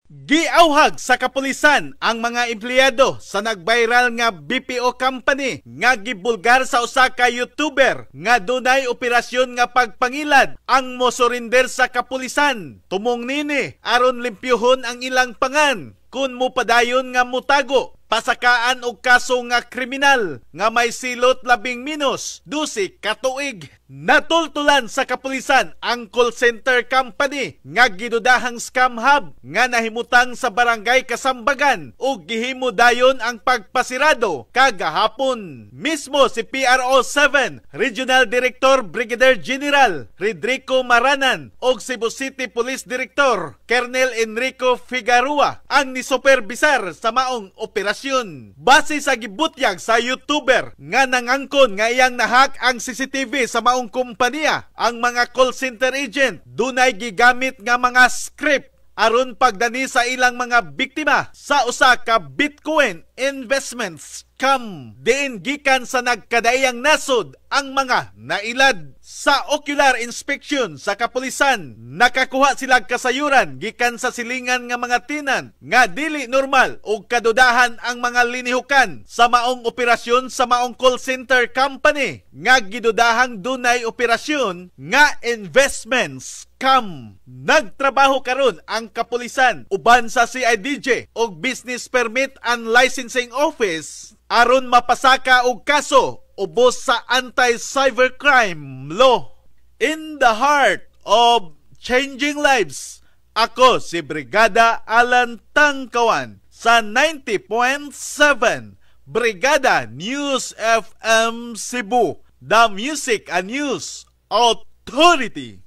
Giauhag sa kapulisan ang mga empleyado sa nag-viral nga BPO company nga gibulgar sa usa ka YouTuber nga dunay operasyon nga pagpangilad ang mosurinder sa kapulisan. Tumong nini aron limpyuhon ang ilang pangan kun mopadayon nga mutago pasakaan og kaso nga kriminal nga may silot labing minus 12 ka tuig. Natultulan sa kapulisan ang call center company nga gidudahang scam hub nga nahimutang sa barangay Kasambagan ug gihimo dayon ang pagpasirado kagahapon. Mismo si PRO 7 Regional Director Brigadier General Rodrigo Maranan ug Cebu City Police Director Colonel Enrico Figueroa ang nisuperbisar sa maong operasyon. Base sa gibutyag sa YouTuber nga nangangkon nga iyang nahak ang CCTV sa maong kumpanya, ang mga call center agent dunay gigamit nga mga script aron pagdani sa ilang mga biktima sa usa ka Bitcoin investment scam. Diin gikan sa nagkadaiyang nasod ang mga nailad. Sa ocular inspection sa kapulisan, nakakuha sila kasayuran gikan sa silingan nga mga tinan nga dili normal ug kadudahan ang mga linihukan sa maong operasyon sa maong call center company nga gidudahang dunay operasyon nga investment scam. Nagtrabaho karon ang kapulisan uban sa CIDG ug Business Permit and Licensing Office aron mapasaka og kaso ubos sa anti-cybercrime law. In the heart of changing lives, ako si Brigada Alan Tangkawan sa 90.7 Brigada News FM Cebu, the Music and News Authority.